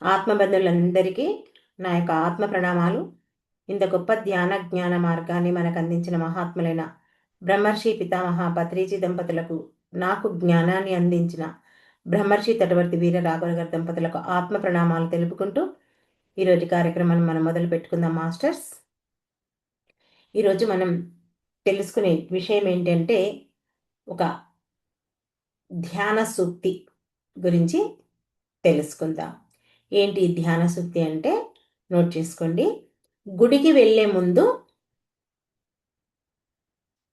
ఆత్మబంధువులందరికీ నా యొక్క ఆత్మ ప్రణామాలు. ఇంత గొప్ప ధ్యాన జ్ఞాన మార్గాన్ని మనకు అందించిన మహాత్ములైన బ్రహ్మర్షి పితామహ పత్రిజీ దంపతులకు, నాకు జ్ఞానాన్ని అందించిన బ్రహ్మర్షి తటవర్తి వీర రాఘవ గారి దంపతులకు ఆత్మ ప్రణామాలు తెలుపుకుంటూ ఈరోజు కార్యక్రమాన్ని మనం మొదలు పెట్టుకుందాం మాస్టర్స్. ఈరోజు మనం తెలుసుకునే విషయం ఏంటంటే ఒక ధ్యాన సూక్తి గురించి తెలుసుకుందాం. ఏంటి ధ్యాన సూక్తి అంటే నోట్ చేసుకోండి. గుడికి వెళ్ళే ముందు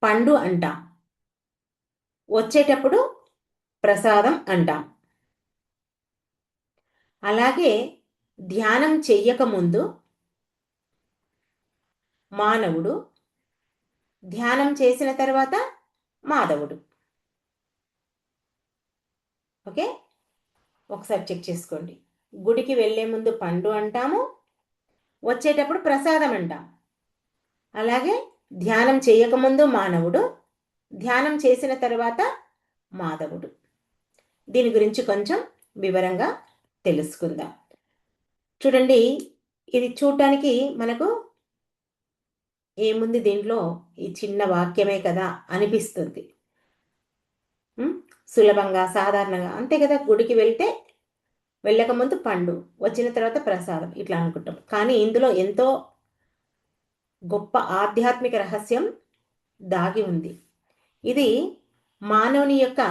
పండు అంటాం, వచ్చేటప్పుడు ప్రసాదం అంటాం. అలాగే ధ్యానం చెయ్యకముందు మానవుడు, ధ్యానం చేసిన తర్వాత మాధవుడు. ఓకే, ఒకసారి చెక్ చేసుకోండి. గుడికి వెళ్ళే ముందు పండు అంటాము, వచ్చేటప్పుడు ప్రసాదం అంటాం. అలాగే ధ్యానం చేయకముందు మానవుడు, ధ్యానం చేసిన తర్వాత మాధవుడు. దీని గురించి కొంచెం వివరంగా తెలుసుకుందాం. చూడండి, ఇది చూడటానికి మనకు ఏముంది దీంట్లో, ఈ చిన్న వాక్యమే కదా అనిపిస్తుంది. సులభంగా సాధారణంగా అంతే కదా. గుడికి వెళ్తే వెళ్ళకముందు పండు, వచ్చిన తర్వాత ప్రసాదం, ఇట్లా అనుకుంటాం. కానీ ఇందులో ఎంతో గొప్ప ఆధ్యాత్మిక రహస్యం దాగి ఉంది. ఇది మానవుని యొక్క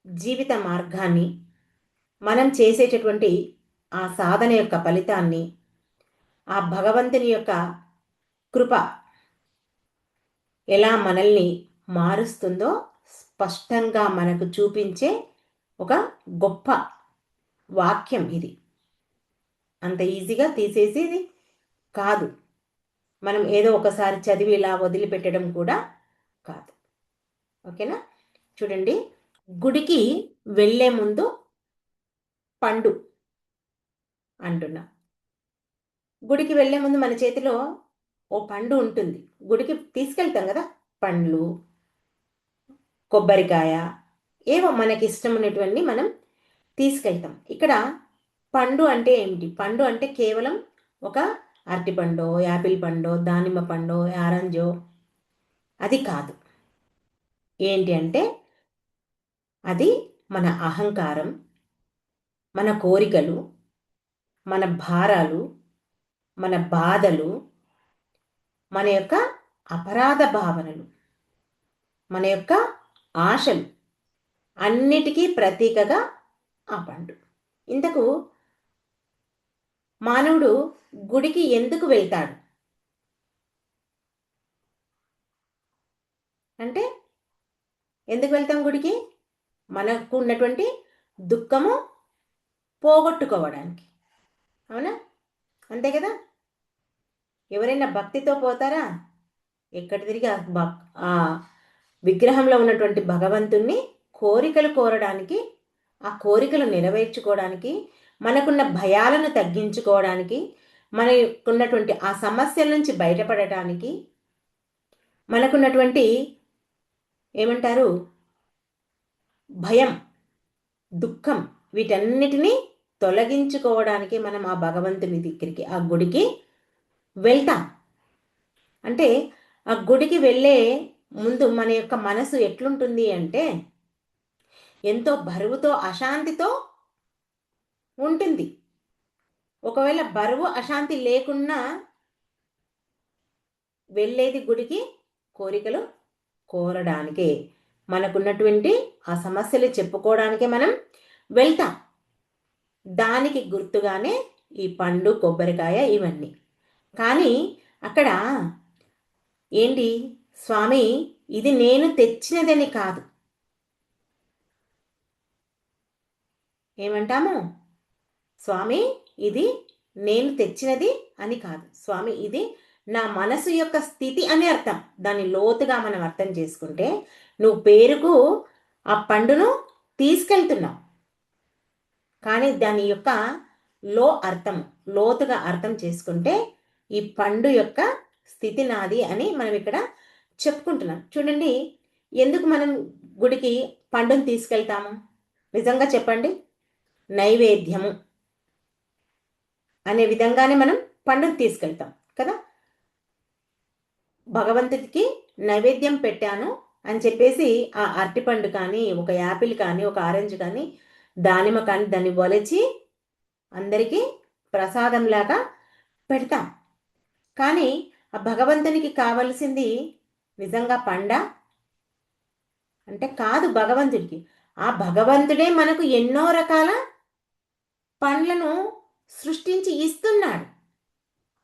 జీవిత మార్గాన్ని, మనం చేసేటటువంటి ఆ సాధన యొక్క ఫలితాన్ని, ఆ భగవంతుని యొక్క కృప ఎలా మనల్ని మారుస్తుందో స్పష్టంగా మనకు చూపించే ఒక గొప్ప వాక్యం ఇది. అంత ఈజీగా తీసేసేది కాదు. మనం ఏదో ఒకసారి చదివి ఇలా వదిలిపెట్టడం కూడా కాదు. ఓకేనా? చూడండి, గుడికి వెళ్ళే ముందు పండు అంటున్నా. గుడికి వెళ్ళే ముందు మన చేతిలో ఓ పండు ఉంటుంది. గుడికి తీసుకెళ్తాం కదా, పండ్లు, కొబ్బరికాయ, ఏవో మనకి ఇష్టం ఉన్నటువంటి మనం తీసుకెళ్తాం. ఇక్కడ పండు అంటే ఏమిటి? పండు అంటే కేవలం ఒక అరటిపండో, యాపిల్ పండో, దానిమ్మ పండో, ఆరెంజో అది కాదు. ఏంటి అంటే అది మన అహంకారం, మన కోరికలు, మన భారాలు, మన బాధలు, మన యొక్క అపరాధ భావనలు, మన యొక్క ఆశలు అన్నిటికీ ప్రతీకగా ఆ పండు. ఇంతకు మానవుడు గుడికి ఎందుకు వెళ్తాడు అంటే, ఎందుకు వెళ్తాం గుడికి? మనకు ఉన్నటువంటి దుఃఖము పోగొట్టుకోవడానికి. అవునా? అంతే కదా. ఎవరైనా భక్తితో పోతారా? ఎక్కడ తిరిగి ఆ విగ్రహంలో ఉన్నటువంటి భగవంతుణ్ణి కోరికలు కోరడానికి, ఆ కోరికలు నెరవేర్చుకోవడానికి, మనకున్న భయాలను తగ్గించుకోవడానికి, మనకున్నటువంటి ఆ సమస్యల నుంచి బయటపడటానికి, మనకున్నటువంటి ఏమంటారు భయం, దుఃఖం, వీటన్నిటినీ తొలగించుకోవడానికి మనం ఆ భగవంతుని దగ్గరికి, ఆ గుడికి వెళ్తాం. అంటే ఆ గుడికి వెళ్ళే ముందు మన యొక్క మనసు ఎట్లుంటుంది అంటే ఎంతో బరువుతో, అశాంతితో ఉంటుంది. ఒకవేళ బరువు అశాంతి లేకున్నా వెళ్ళేది గుడికి కోరికలు కోరడానికే, మనకున్నటువంటి ఆ సమస్యలు చెప్పుకోవడానికే మనం వెళ్తాం. దానికి గుర్తుగానే ఈ పండు, కొబ్బరికాయ ఇవన్నీ. కానీ అక్కడ ఏంటి, స్వామి ఇది నేను తెచ్చినదని కాదు. ఏమంటాము? స్వామి ఇది నేను తెచ్చినది అని కాదు. స్వామి ఇది నా మనసు యొక్క స్థితి అని అర్థం. దాన్ని లోతుగా మనం అర్థం చేసుకుంటే, నువ్వు పేరుకు ఆ పండును తీసుకెళ్తున్నావు, కానీ దాని యొక్క లోతుగా అర్థం చేసుకుంటే ఈ పండు యొక్క స్థితి నాది అని మనం ఇక్కడ చెప్పుకుంటున్నాం. చూడండి, ఎందుకు మనం గుడికి పండును తీసుకెళ్తాము? నిజంగా చెప్పండి. నైవేద్యము అనే విధంగానే మనం పండును తీసుకెళ్తాం కదా. భగవంతుడికి నైవేద్యం పెట్టాను అని చెప్పేసి ఆ అరటిపండు కానీ, ఒక యాపిల్ కానీ, ఒక ఆరెంజ్ కానీ, దానిమ్మ కానీ దాన్ని ఒలిచి అందరికీ ప్రసాదంలాగా పెడతాం. కానీ ఆ భగవంతునికి కావలసింది నిజంగా పండా అంటే కాదు. భగవంతుడికి ఆ భగవంతుడే మనకు ఎన్నో రకాల పండ్లను సృష్టించి ఇస్తున్నాడు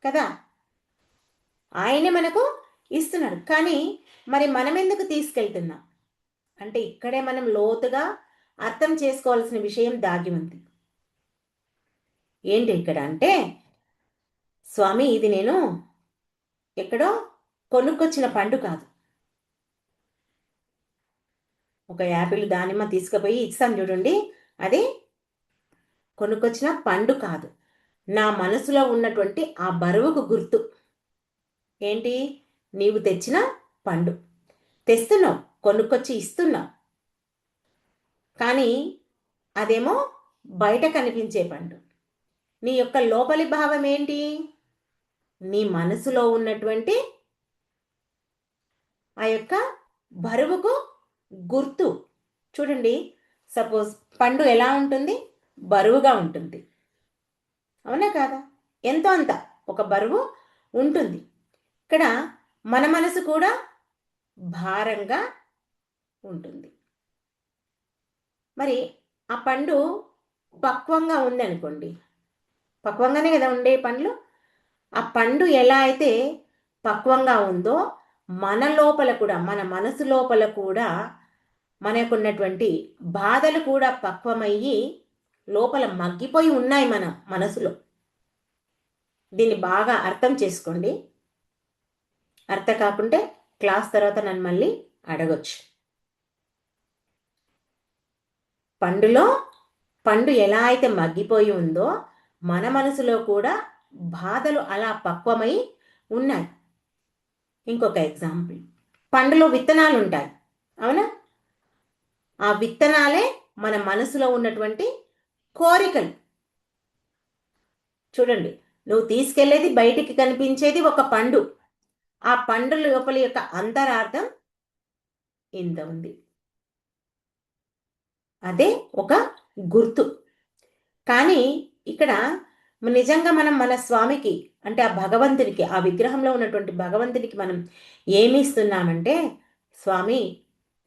కదా. ఆయనే మనకు ఇస్తున్నాడు. కానీ మరి మనం ఎందుకు తీసుకెళ్తున్నాం అంటే ఇక్కడే మనం లోతుగా అర్థం చేసుకోవాల్సిన విషయం దాగి ఉంది. ఏంటి ఇక్కడ అంటే, స్వామి ఇది నేను ఎక్కడో కొనుక్కొచ్చిన పండు కాదు. ఒక యాపిల్ దానిమ్మ తీసుకుపోయి ఇస్తాం చూడండి, అది కొనుక్కొచ్చిన పండు కాదు. నా మనసులో ఉన్నటువంటి ఆ బరువుకు గుర్తు ఏంటి? నీవు తెచ్చిన పండు తెస్తున్నావు, కొనుక్కొచ్చి ఇస్తున్నావు. కానీ అదేమో బయట కనిపించే పండు. నీ యొక్క లోపలి భావం ఏంటి? నీ మనసులో ఉన్నటువంటి ఆ యొక్క బరువుకు గుర్తు. చూడండి, సపోజ్ పండు ఎలా ఉంటుంది? బరువుగా ఉంటుంది, అవునా కాదా? ఎంతో అంత ఒక బరువు ఉంటుంది. ఇక్కడ మన మనసు కూడా భారంగా ఉంటుంది. మరి ఆ పండు పక్వంగా ఉందనుకోండి, పక్వంగానే కదా ఉండే పండ్లు. ఆ పండు ఎలా అయితే పక్వంగా ఉందో మన లోపల కూడా, మన మనసు లోపల కూడా మనకున్నటువంటి బాధలు కూడా పక్వమయ్యి లోపల మగ్గిపోయి ఉన్నాయి మన మనసులో. దీన్ని బాగా అర్థం చేసుకోండి. అర్థం కాకుంటే క్లాస్ తర్వాత నన్ను మళ్ళీ అడగొచ్చు. పండు ఎలా అయితే మగ్గిపోయి ఉందో మన మనసులో కూడా బాధలు అలా పక్వమై ఉన్నాయి. ఇంకొక ఎగ్జాంపుల్, పండులో విత్తనాలు ఉంటాయి, అవునా? ఆ విత్తనాలే మన మనసులో ఉన్నటువంటి కోరికలు. చూడండి, నువ్వు తీసుకెళ్లేది బయటికి కనిపించేది ఒక పండు. ఆ పండు లోపల యొక్క అంతరార్థం ఇంత ఉంది. అదే ఒక గుర్తు. కానీ ఇక్కడ నిజంగా మనం మన స్వామికి అంటే ఆ భగవంతునికి, ఆ విగ్రహంలో ఉన్నటువంటి భగవంతునికి మనం ఏమి ఇస్తున్నామంటే, స్వామి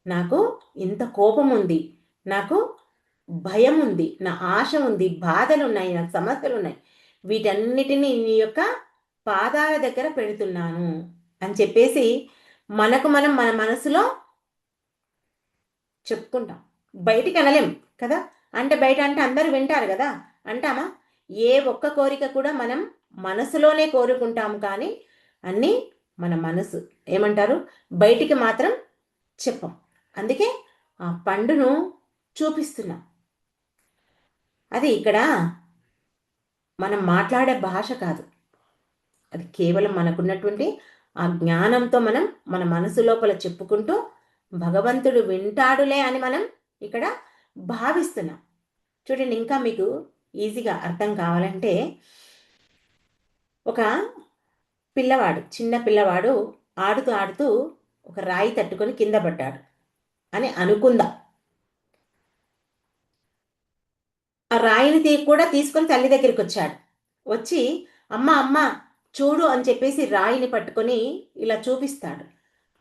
నాకు ఇంత కోపం ఉంది, నాకు భయం ఉంది, నా ఆశ ఉంది, బాధలు ఉన్నాయి, నాకు సమస్యలు ఉన్నాయి, వీటన్నిటినీ నీ యొక్క పాదాల దగ్గర పెడుతున్నాను అని చెప్పేసి మనకు మనం మన మనసులో చెప్పుకుంటాం. బయటికి అనలేం కదా. అంటే బయట అంటే అందరూ వింటారు కదా, అంటామా? ఏ ఒక్క కోరిక కూడా మనం మనసులోనే కోరుకుంటాము, కానీ అన్నీ మన మనసు ఏమంటారు బయటికి మాత్రం చెప్పం. అందుకే ఆ పండును చూపిస్తున్నాం. అది ఇక్కడ మనం మాట్లాడే భాష కాదు, అది కేవలం మనకున్నటువంటి ఆ జ్ఞానంతో మనం మన మనసు లోపల చెప్పుకుంటూ భగవంతుడు వింటాడులే అని మనం ఇక్కడ భావిస్తున్నాం. చూడండి, ఇంకా మీకు ఈజీగా అర్థం కావాలంటే, ఒక పిల్లవాడు, చిన్న పిల్లవాడు ఆడుతూ ఆడుతూ ఒక రాయి తట్టుకొని కింద పడ్డాడు అని అనుకుందాం. ఆ రాయిని కూడా తీసుకొని తల్లి దగ్గరికి వచ్చాడు. వచ్చి అమ్మ అమ్మ చూడు అని చెప్పేసి రాయిని పట్టుకొని ఇలా చూపిస్తాడు.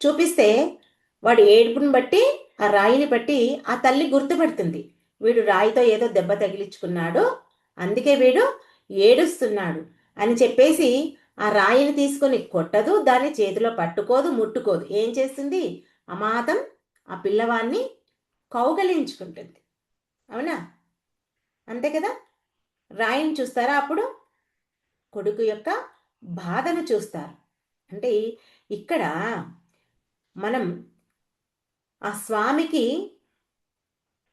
చూపిస్తే వాడు ఏడుపుని బట్టి, ఆ రాయిని బట్టి ఆ తల్లి గుర్తుపడుతుంది, వీడు రాయితో ఏదో దెబ్బ తగిలించుకున్నాడు, అందుకే వీడు ఏడుస్తున్నాడు అని చెప్పేసి ఆ రాయిని తీసుకొని కొట్టదు, దాన్ని చేతిలో పట్టుకోదు, ముట్టుకోదు. ఏం చేస్తుంది? అమాతం ఆ పిల్లవాడిని కౌగలించుకుంటుంది, అవునా? అంతే కదా. రాయిని చూస్తారా? అప్పుడు కొడుకు యొక్క బాధను చూస్తారు. అంటే ఇక్కడ మనం ఆ స్వామికి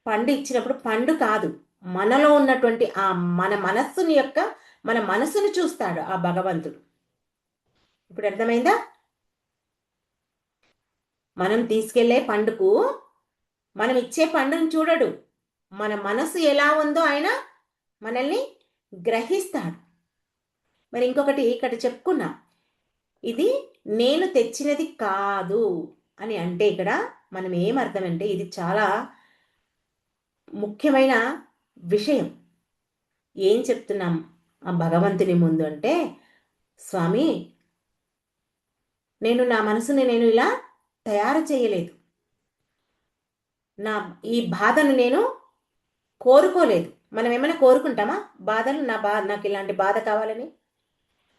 పండు ఇచ్చినప్పుడు పండు కాదు, మనలో ఉన్నటువంటి ఆ మన మనస్సుని యొక్క మన మనసును చూస్తాడు ఆ భగవంతుడు. ఇప్పుడు అర్థమైందా? మనం తీసుకెళ్లే పండుకు మనం ఇచ్చే పండును చూడడు, మన మనసు ఎలా ఉందో ఆయన మనల్ని గ్రహిస్తాడు. మరి ఇంకొకటి ఇక్కడ చెప్పుకున్నా, ఇది నేను తెచ్చినది కాదు అని అంటే ఇక్కడ మనం ఏమర్థమంటే ఇది చాలా ముఖ్యమైన విషయం. ఏం చెప్తున్నాం ఆ భగవంతుని ముందు అంటే, స్వామి, నేను నా మనసుని నేను ఇలా తయారు చేయలేదు, నా ఈ బాధను నేను కోరుకోలేదు. మనం ఏమైనా కోరుకుంటామా బాధలు? నాకు ఇలాంటి బాధ కావాలని,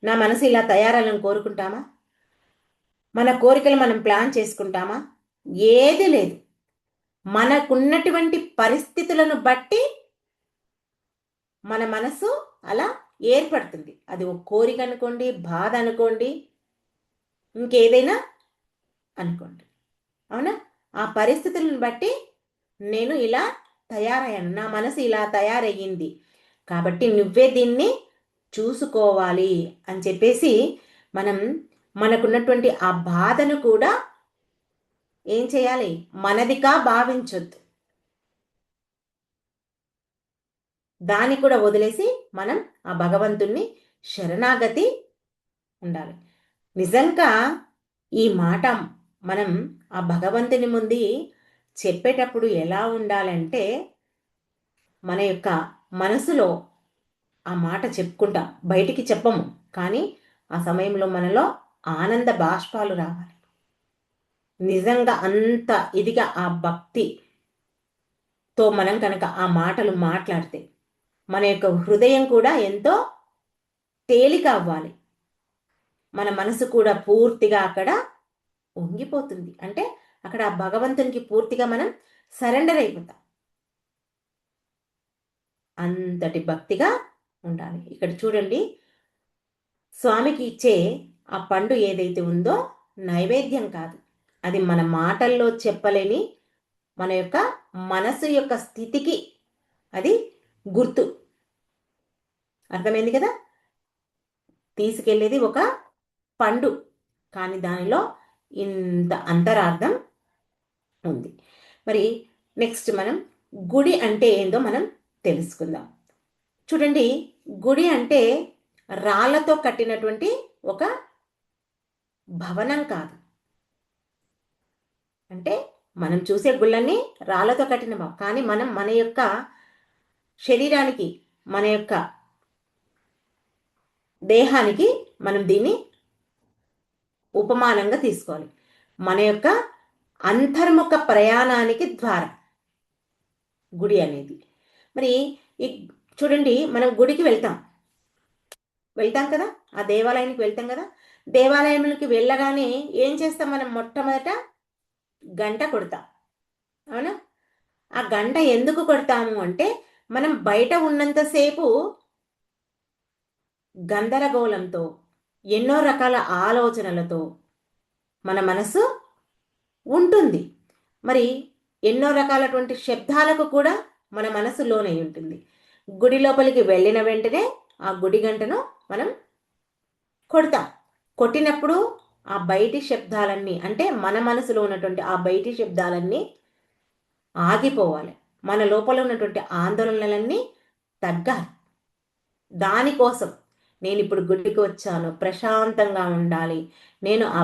నా మనసు ఇలా తయారాలని కోరుకుంటామా? మన కోరికలు మనం ప్లాన్ చేసుకుంటామా? ఏది లేదు. మనకున్నటువంటి పరిస్థితులను బట్టి మన మనసు అలా ఏర్పడుతుంది. అది ఒక కోరిక అనుకోండి, బాధ అనుకోండి, ఇంకేదైనా అనుకోండి. అవునా? ఆ పరిస్థితులను బట్టి నేను ఇలా తయారయ్యాను, నా మనసు ఇలా తయారయ్యింది, కాబట్టి నువ్వే దీన్ని చూసుకోవాలి అని చెప్పేసి మనం మనకున్నటువంటి ఆ బాధను కూడా ఏం చేయాలి? మనదిగా భావించొద్దు. దాన్ని కూడా వదిలేసి మనం ఆ భగవంతుణ్ణి శరణాగతి ఉండాలి. నిజంగా ఈ మాట మనం ఆ భగవంతుని ముందు చెప్పేటప్పుడు ఎలా ఉండాలంటే, మన యొక్క మనసులో ఆ మాట చెప్పుకుంటాం, బయటికి చెప్పము, కానీ ఆ సమయంలో మనలో ఆనంద బాష్పాలు రావాలి. నిజంగా అంత ఇదిగా ఆ భక్తితో మనం కనుక ఆ మాటలు మాట్లాడితే మన యొక్క హృదయం కూడా ఎంతో తేలిక అవ్వాలి. మన మనసు కూడా పూర్తిగా అక్కడ వంగిపోతుంది. అంటే అక్కడ ఆ భగవంతునికి పూర్తిగా మనం సరెండర్ అయిపోతాం. అంతటి భక్తిగా ఉండాలి. ఇక్కడ చూడండి, స్వామికి ఇచ్చే ఆ పండు ఏదైతే ఉందో నైవేద్యం కాదు, అది మన మాటల్లో చెప్పలేని మన యొక్క మనసు యొక్క స్థితికి అది గుర్తు. అర్థమైంది కదా? తీసుకెళ్ళేది ఒక పండు, కానీ దానిలో ఇంత అంతరార్థం ఉంది. మరి నెక్స్ట్ మనం గుడి అంటే ఏందో మనం తెలుసుకుందాం. చూడండి, గుడి అంటే రాళ్లతో కట్టినటువంటి ఒక భవనం కాదు. అంటే మనం చూసే గుళ్ళన్నీ రాళ్లతో కట్టిన, కానీ మనం మన యొక్క శరీరానికి, మన యొక్క దేహానికి మనం దీన్ని ఉపమానంగా తీసుకోవాలి. మన యొక్క అంతర్ముఖ ప్రయాణానికి ద్వారం గుడి అనేది. మరి ఈ చూడండి, మనం గుడికి వెళ్తాం కదా, ఆ దేవాలయానికి వెళ్తాం కదా. దేవాలయంలోకి వెళ్ళగానే ఏం చేస్తాం? మనం మొట్టమొదట గంట కొడతాం. అవునా? ఆ గంట ఎందుకు కొడతాము అంటే, మనం బయట ఉన్నంతసేపు గందరగోళంతో, ఎన్నో రకాల ఆలోచనలతో మన మనసు ఉంటుంది. మరి ఎన్నో రకాలటువంటి శబ్దాలకు కూడా మన మనసు లోనై ఉంటుంది. గుడి లోపలికి వెళ్ళిన వెంటనే ఆ గుడి గంటను మనం కొడతాం. కొట్టినప్పుడు ఆ బయటి శబ్దాలన్నీ, అంటే మన మనసులో ఉన్నటువంటి ఆ బయటి శబ్దాలన్నీ ఆగిపోవాలి. మన లోపల ఉన్నటువంటి ఆందోళనలన్నీ తగ్గాలి. దానికోసం నేను ఇప్పుడు గుడికి వచ్చాను, ప్రశాంతంగా ఉండాలి, నేను ఆ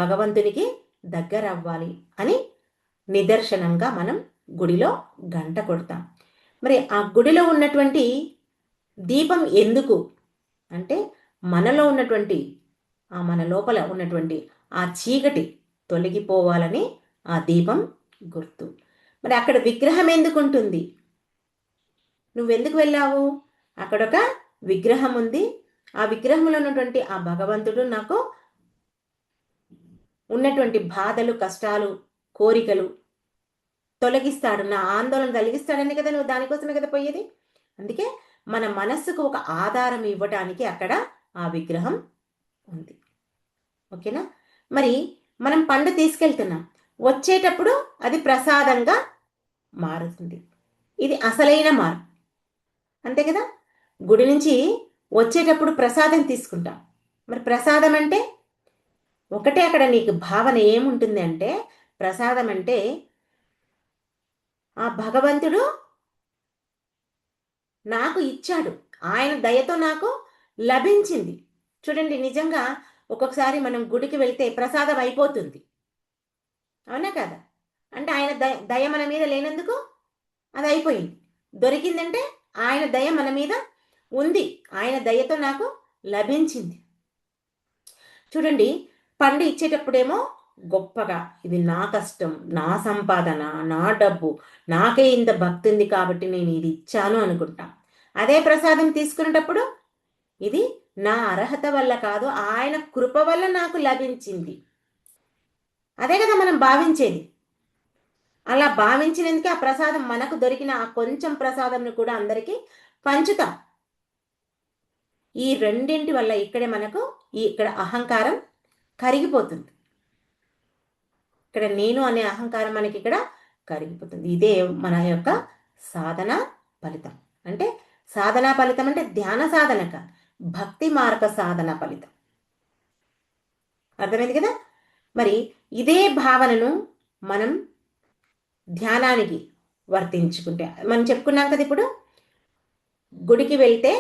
భగవంతునికి దగ్గర అవ్వాలి అని నిదర్శనంగా మనం గుడిలో గంట కొడతాం. మరి ఆ గుడిలో ఉన్నటువంటి దీపం ఎందుకు అంటే, మనలో ఉన్నటువంటి మన లోపల ఉన్నటువంటి ఆ చీకటి తొలగిపోవాలని ఆ దీపం గుర్తు. మరి అక్కడ విగ్రహం ఎందుకు ఉంటుంది? నువ్వెందుకు వెళ్ళావు? అక్కడ ఒక విగ్రహం ఉంది. ఆ విగ్రహంలో ఉన్నటువంటి ఆ భగవంతుడు నాకు ఉన్నటువంటి బాధలు, కష్టాలు, కోరికలు తొలగిస్తాడు, నా ఆందోళన తొలగిస్తాడని కదా నువ్వు దానికోసమే కదా పోయేది. అందుకే మన మనస్సుకు ఒక ఆధారం ఇవ్వటానికి అక్కడ ఆ విగ్రహం ఉంది. ఓకేనా? మరి మనం పండు తీసుకెళ్తున్నాం, వచ్చేటప్పుడు అది ప్రసాదంగా మారుతుంది. ఇది అసలైన మార్పు, అంతే కదా? గుడి నుంచి వచ్చేటప్పుడు ప్రసాదం తీసుకుంటాం. మరి ప్రసాదం అంటే ఒకటే, అక్కడ నీకు భావన ఏముంటుంది అంటే, ప్రసాదం అంటే ఆ భగవంతుడు నాకు ఇచ్చాడు, ఆయన దయతో నాకు లభించింది. చూడండి, నిజంగా ఒక్కొక్కసారి మనం గుడికి వెళ్తే ప్రసాదం అయిపోతుంది, అవునా కదా? అంటే ఆయన దయ మన మీద లేనందుకు అది అయిపోయింది. దొరికిందంటే ఆయన దయ మన మీద ఉంది, ఆయన దయతో నాకు లభించింది. చూడండి, పండు ఇచ్చేటప్పుడేమో గొప్పగా ఇది నా కష్టం, నా సంపాదన, నా డబ్బు, నాకే ఇంత భక్తి ఉంది కాబట్టి నేను ఇది ఇచ్చాను అనుకుంటా. అదే ప్రసాదం తీసుకునేటప్పుడు ఇది నా అర్హత వల్ల కాదు, ఆయన కృప వల్ల నాకు లభించింది, అదే కదా మనం భావించేది. అలా భావించినందుకే ఆ ప్రసాదం మనకు దొరికిన ఆ కొంచెం ప్రసాదంను కూడా అందరికీ పంచుతాం. ఈ రెండింటి వల్ల ఇక్కడే మనకు ఇక్కడ అహంకారం కరిగిపోతుంది. ఇక్కడ నేను అనే అహంకారం మనకి ఇక్కడ కరిగిపోతుంది. ఇదే మన యొక్క సాధన ఫలితం. అంటే సాధన ఫలితం అంటే ధ్యాన సాధన కాదు, భక్తి మార్గ సాధన ఫలితం. అర్థమైంది కదా? మరి ఇదే భావనను మనం ధ్యానానికి వర్తించుకుంటే, మనం చెప్పుకున్నాం కదా, ఇప్పుడు గుడికి వెళ్తే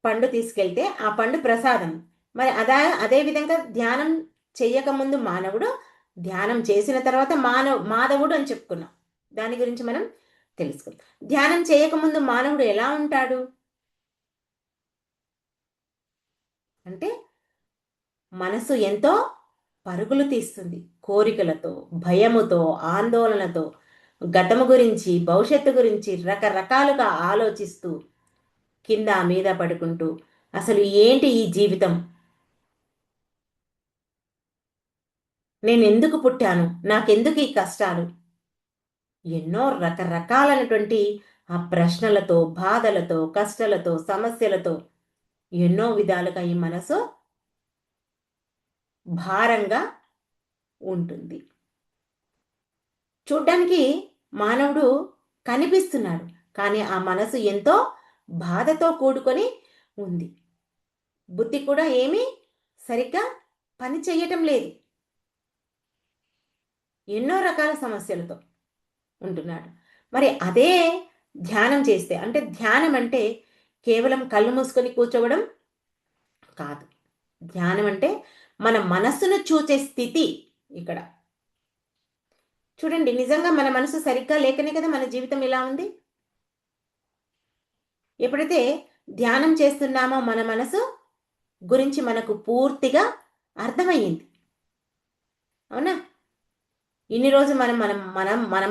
పండు తీసుకెళ్తే ఆ పండు ప్రసాదం. మరి అదే విధంగా ధ్యానం చెయ్యకముందు మానవుడు, ధ్యానం చేసిన తర్వాత మాధవుడు అని చెప్పుకున్నాం. దాని గురించి మనం తెలుసుకుందాం. ధ్యానం చేయకముందు మానవుడు ఎలా ఉంటాడు అంటే, మనసు ఎంతో పరుగులు తీస్తుంది, కోరికలతో, భయముతో, ఆందోళనతో, గతము గురించి, భవిష్యత్తు గురించి రకరకాలుగా ఆలోచిస్తూ, కింద మీద పడుకుంటూ, అసలు ఏంటి ఈ జీవితం, నేను ఎందుకు పుట్టాను, నాకెందుకు ఈ కష్టాలు, ఎన్నో రకరకాలైనటువంటి ఆ ప్రశ్నలతో, బాధలతో, కష్టాలతో, సమస్యలతో ఎన్నో విధాలుగా ఈ మనసు భారంగా ఉంటుంది. చూడ్డానికి మానవుడు కనిపిస్తున్నాడు, కానీ ఆ మనసు ఎంతో బాధతో కూడుకొని ఉంది. బుద్ధి కూడా ఏమీ సరిగ్గా పని చేయటం లేదు, ఎన్నో రకాల సమస్యలతో ఉంటున్నాడు. మరి అదే ధ్యానం చేస్తే, అంటే ధ్యానం అంటే కేవలం కళ్ళు మూసుకొని కూర్చోవడం కాదు. ధ్యానం అంటే మన మనస్సును చూసే స్థితి. ఇక్కడ చూడండి, నిజంగా మన మనసు సరిగ్గా లేకనే కదా మన జీవితం ఇలా ఉంది. ఎప్పుడైతే ధ్యానం చేస్తున్నామో మన మనసు గురించి మనకు పూర్తిగా అర్థమయ్యింది, అవునా? ఇన్ని రోజు మనం మనం మనం మన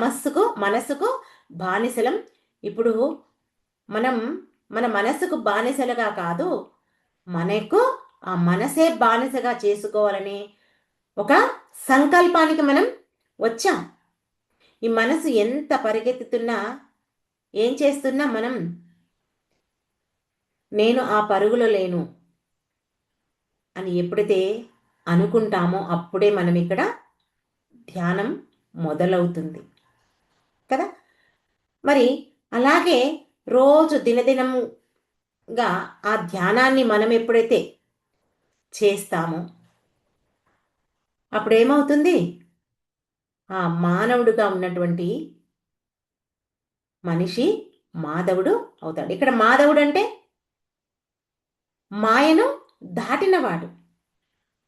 మనస్సుకు బానిసలం. ఇప్పుడు మనం మన మనస్సుకు బానిసలుగా కాదు, మనకు ఆ మనసే బానిసగా చేసుకోవాలని ఒక సంకల్పానికి మనం వచ్చాం. ఈ మనసు ఎంత పరిగెత్తుతున్నా, ఏం చేస్తున్నా, మనం నేను ఆ పరుగులో లేను అని ఎప్పుడైతే అనుకుంటామో అప్పుడే మనం ఇక్కడ ధ్యానం మొదలవుతుంది కదా. మరి అలాగే రోజు దినదినంగా ఆ ధ్యానాన్ని మనం ఎప్పుడైతే చేస్తామో అప్పుడేమవుతుంది, ఆ మానవుడుగా ఉన్నటువంటి మనిషి మాధవుడు అవుతాడు. ఇక్కడ మాధవుడు అంటే మాయను దాటినవాడు,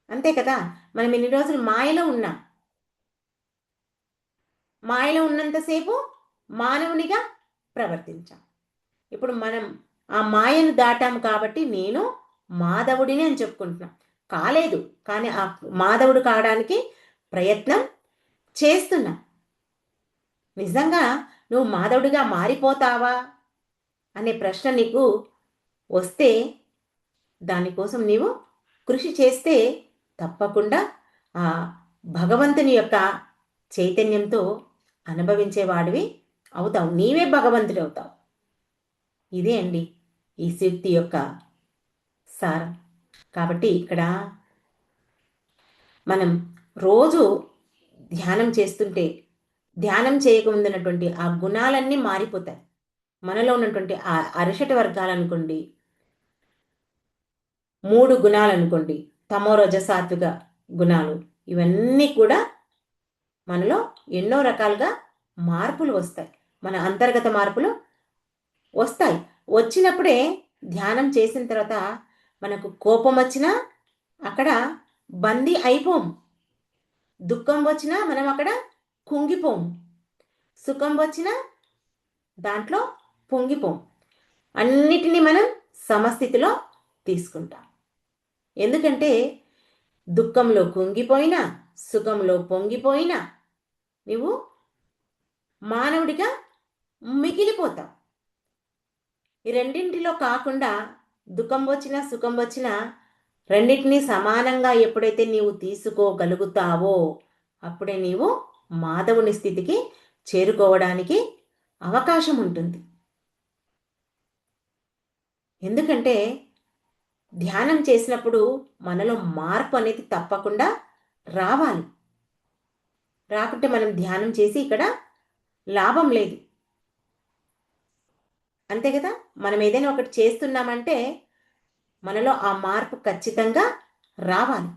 అంతే కదా. మనం ఇన్ని రోజులు మాయలో ఉన్నాం, మాయలో ఉన్నంతసేపు మానవునిగా ప్రవర్తించాం. ఇప్పుడు మనం ఆ మాయను దాటాం కాబట్టి నేను మాధవుడిని అని చెప్పుకుంటున్నాం. కాలేదు, కానీ ఆ మాధవుడు కావడానికి ప్రయత్నం చేస్తున్నా. నిజంగా నువ్వు మాధవుడిగా మారిపోతావా అనే ప్రశ్న నీకు వస్తే, దానికోసం నీవు కృషి చేస్తే తప్పకుండా ఆ భగవంతుని యొక్క చైతన్యంతో అనుభవించేవాడివి అవుతావు, నీవే భగవంతుడు అవుతావు. ఇదే అండి ఈ సూక్తి యొక్క సారం. కాబట్టి ఇక్కడ మనం రోజు ధ్యానం చేస్తుంటే, ధ్యానం చేయకముందున్నటువంటి ఆ గుణాలన్నీ మారిపోతాయి. మనలో ఉన్నటువంటి ఆ అరిషటి వర్గాలు అనుకోండి, 3 గుణాలు అనుకోండి, తమో రజ సాత్విక గుణాలు, ఇవన్నీ కూడా మనలో ఎన్నో రకాలుగా మార్పులు వస్తాయి. మన అంతర్గత మార్పులు వస్తాయి. వచ్చినప్పుడే ధ్యానం చేసిన తర్వాత మనకు కోపం వచ్చినా అక్కడ బందీ అయిపోం, దుఃఖం వచ్చినా మనం అక్కడ కుంగిపోం, సుఖం వచ్చినా దాంట్లో పొంగిపోం, అన్నిటినీ మనం సమస్థితిలో తీసుకుంటాం. ఎందుకంటే దుఃఖంలో కుంగిపోయినా సుఖంలో పొంగిపోయినా నువ్వు మానవుడిగా మిగిలిపోతావు. ఈ రెండింటిలో కాకుండా దుఃఖం వచ్చినా సుఖం వచ్చినా రెండింటినీ సమానంగా ఎప్పుడైతే నీవు తీసుకోగలుగుతావో అప్పుడే నీవు మాధవుని స్థితికి చేరుకోవడానికి అవకాశం ఉంటుంది. ఎందుకంటే ధ్యానం చేసినప్పుడు మనలో మార్పు అనేది తప్పకుండా రావాలి. రాకుంటే మనం ధ్యానం చేసి ఇక్కడ లాభం లేదు. అంతే కదా, మనం ఏదైనా ఒకటి చేస్తున్నామంటే మనలో ఆ మార్పు ఖచ్చితంగా రావాలి.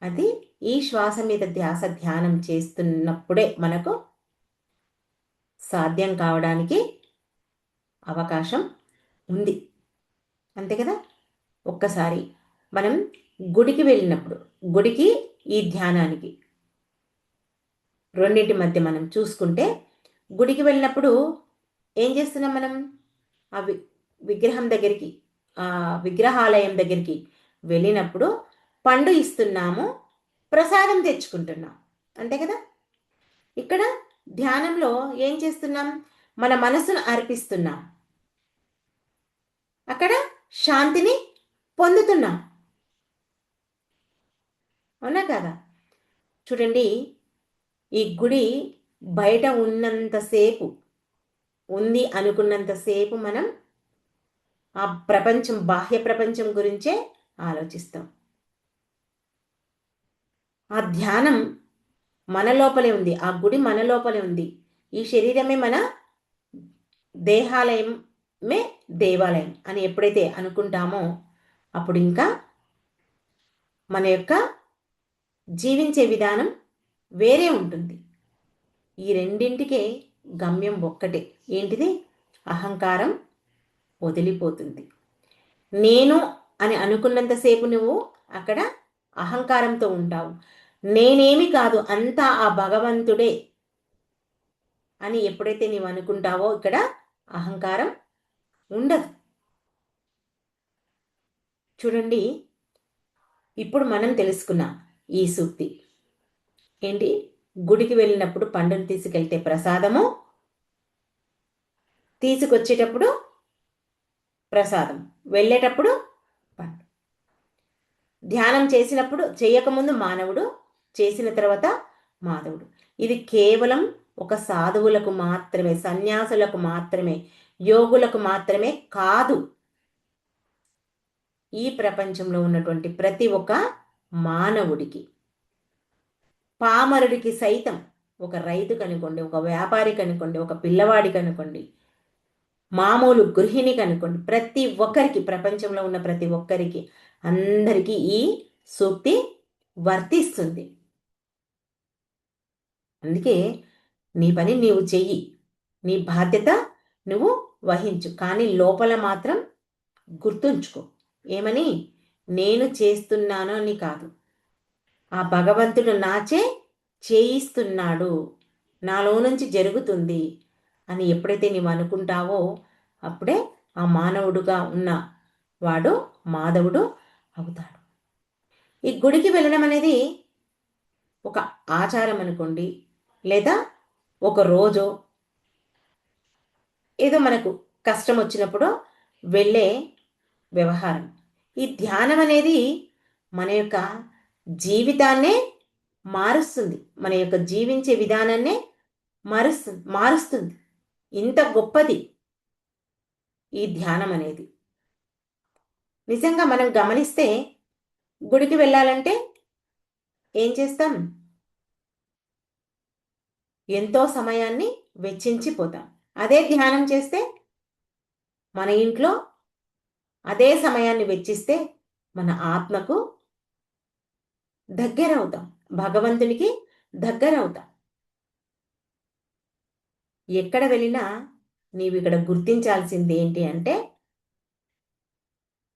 అది ఈ శ్వాస మీద ధ్యాస ధ్యానం చేస్తున్నప్పుడే మనకు సాధ్యం కావడానికి అవకాశం ఉంది. అంతే కదా. ఒక్కసారి మనం గుడికి వెళ్ళినప్పుడు, గుడికి ఈ ధ్యానానికి రెండింటి మధ్య మనం చూసుకుంటే, గుడికి వెళ్ళినప్పుడు ఏం చేస్తున్నాం మనం? ఆ విగ్రహం దగ్గరికి, ఆ విగ్రహాలయం దగ్గరికి వెళ్ళినప్పుడు పండు ఇస్తున్నాము, ప్రసాదం తెచ్చుకుంటున్నాం. అంతే కదా. ఇక్కడ ధ్యానంలో ఏం చేస్తున్నాం? మన మనసును అర్పిస్తున్నాం, అక్కడ శాంతిని పొందుతున్నాం. అవునా కదా. చూడండి, ఈ గుడి బయట ఉన్నంతసేపు, ఉంది అనుకున్నంతసేపు మనం ఆ ప్రపంచం, బాహ్య ప్రపంచం గురించే ఆలోచిస్తాం. ఆ ధ్యానం మన లోపలే ఉంది, ఆ గుడి మన లోపలే ఉంది. ఈ శరీరమే మన దేహాలయమే దేవాలయం అని ఎప్పుడైతే అనుకుంటామో అప్పుడు ఇంకా మన యొక్క జీవించే విధానం వేరే ఉంటుంది. ఈ రెండింటికే గమ్యం ఒక్కటే. ఏంటిది? అహంకారం వదిలిపోతుంది. నేను అని అనుకున్నంతసేపు నువ్వు అక్కడ అహంకారంతో ఉంటావు. నేనేమి కాదు, అంతా ఆ భగవంతుడే అని ఎప్పుడైతే నీవు అనుకుంటావో ఇక్కడ అహంకారం ఉండదు. చూడండి, ఇప్పుడు మనం తెలుసుకున్నాం ఈ సూక్తి ఏంటి? గుడికి వెళ్ళినప్పుడు పండును తీసుకెళ్తే ప్రసాదము, తీసుకొచ్చేటప్పుడు ప్రసాదం, వెళ్ళేటప్పుడు పండు. ధ్యానం చేసినప్పుడు, చేయకముందు మానవుడు, చేసిన తర్వాత మాధవుడు. ఇది కేవలం ఒక సాధువులకు మాత్రమే, సన్యాసులకు మాత్రమే, యోగులకు మాత్రమే కాదు. ఈ ప్రపంచంలో ఉన్నటువంటి ప్రతి ఒక్క మానవుడికి, పామరుడికి సైతం, ఒక రైతుకు అనుకోండి, ఒక వ్యాపారికి అనుకోండి, ఒక పిల్లవాడికి అనుకోండి, మామూలు గృహిణికి అనుకోండి, ప్రతి ఒక్కరికి, ప్రపంచంలో ఉన్న ప్రతి ఒక్కరికి, అందరికీ ఈ సూక్తి వర్తిస్తుంది. అందుకే నీ పని నీవు చెయ్యి, నీ బాధ్యత నువ్వు వహించు, కానీ లోపల మాత్రం గుర్తుంచుకో. ఏమని? నేను చేస్తున్నాను అని కాదు, ఆ భగవంతుడు నాచే చేయిస్తున్నాడు, నాలో నుంచి జరుగుతుంది అని ఎప్పుడైతే నీవు అనుకుంటావో అప్పుడే ఆ మానవుడుగా ఉన్న వాడు మాధవుడు అవుతాడు. ఈ గుడికి వెళ్ళడం అనేది ఒక ఆచారం అనుకోండి, లేదా ఒక రోజు ఏదో మనకు కష్టం వచ్చినప్పుడు వెళ్ళే వ్యవహారం. ఈ ధ్యానం అనేది మన యొక్క జీవితాన్నే మారుస్తుంది, మన యొక్క జీవించే విధానాన్నే మారుస్తుంది. ఇంత గొప్పది ఈ ధ్యానం అనేది. నిజంగా మనం గమనిస్తే గుడికి వెళ్ళాలంటే ఏం చేస్తాం? ఎంతో సమయాన్ని వెచ్చించిపోతాం. అదే ధ్యానం చేస్తే మన ఇంట్లో అదే సమయాన్ని వెచ్చిస్తే మన ఆత్మకు దగ్గరవుతాం, భగవంతునికి దగ్గరవుతాం. ఎక్కడ వెళ్ళినా నీవు ఇక్కడ గుర్తించాల్సింది ఏంటి అంటే,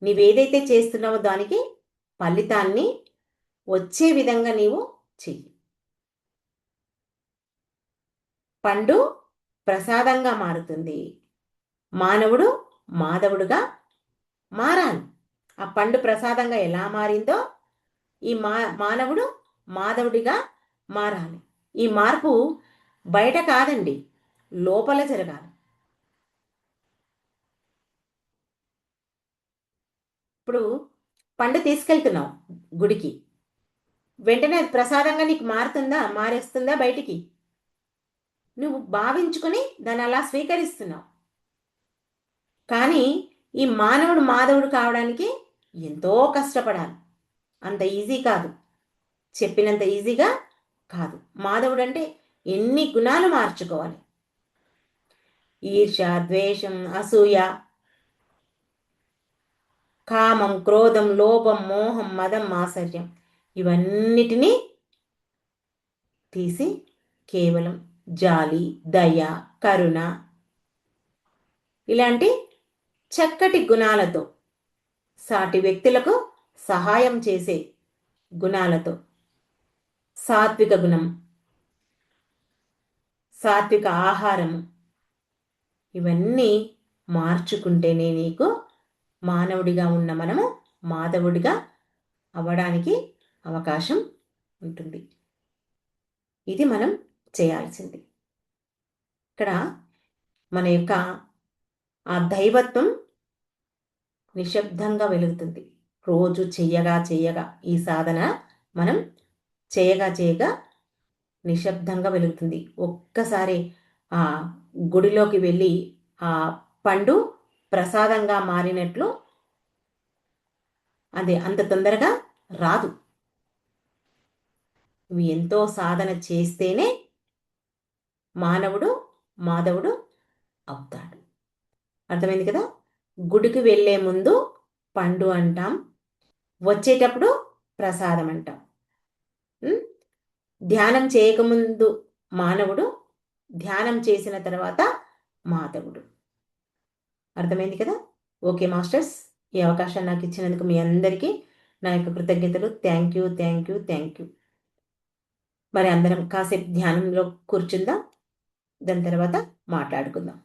నీవేదైతే చేస్తున్నావో దానికి ఫలితాన్ని వచ్చే విధంగా నీవు చెయ్యి. పండు ప్రసాదంగా మారుతుంది. మానవుడు మాధవుడుగా మారాలి. ఆ పండు ప్రసాదంగా ఎలా మారిందో ఈ మానవుడు మాధవుడిగా మారాలి. ఈ మార్పు బయట కాదండి, లోపల జరగాలి. ఇప్పుడు పండు తీసుకెళ్తున్నావు గుడికి, వెంటనే అది ప్రసాదంగా నీకు మారేస్తుందా బయటికి? నువ్వు భావించుకొని దాన్ని అలా స్వీకరిస్తున్నావు. కానీ ఈ మానవుడు మాధవుడు కావడానికి ఎంతో కష్టపడాలి. అంత ఈజీ కాదు, చెప్పినంత ఈజీగా కాదు. మాధవుడు అంటే ఎన్ని గుణాలు మార్చుకోవాలి. ఈర్ష్య, ద్వేషం, అసూయ, కామం, క్రోధం, లోభం, మోహం, మదం, మాత్సర్యం ఇవన్నిటినీ తీసి కేవలం జాలి, దయ, కరుణ ఇలాంటి చక్కటి గుణాలతో, సాటి వ్యక్తులకు సహాయం చేసే గుణాలతో, సాత్విక గుణం, సాత్విక ఆహారము ఇవన్నీ మార్చుకుంటేనే నీకు మానవుడిగా ఉన్న మనము మాధవుడిగా అవ్వడానికి అవకాశం ఉంటుంది. ఇది మనం చేయాల్సింది. ఇక్కడ మన యొక్క ఆ దైవత్వం నిశ్శబ్దంగా వెలుగుతుంది. రోజు చెయ్యగా ఈ సాధన మనం చేయగా నిశ్శబ్దంగా వెలుగుతుంది. ఒక్కసారి ఆ గుడిలోకి వెళ్ళి ఆ పండు ప్రసాదంగా మారినట్లు అది అంత తొందరగా రాదు. నువ్వు ఎంతో సాధన చేస్తేనే మానవుడు మాధవుడు అవుతాడు. అర్థమైంది కదా? గుడికి వెళ్ళే ముందు పండు అంటాం, వచ్చేటప్పుడు ప్రసాదం అంటాం. ధ్యానం చేయకముందు మానవుడు, ధ్యానం చేసిన తర్వాత మాధవుడు. అర్థమైంది కదా? ఓకే మాస్టర్స్, ఈ అవకాశాన్ని నాకు ఇచ్చినందుకు మీ అందరికీ నా యొక్క కృతజ్ఞతలు. Thank you. మరి అందరం కాసేపు ధ్యానంలో కూర్చుందాం, దాని తర్వాత మాట్లాడుకుందాం.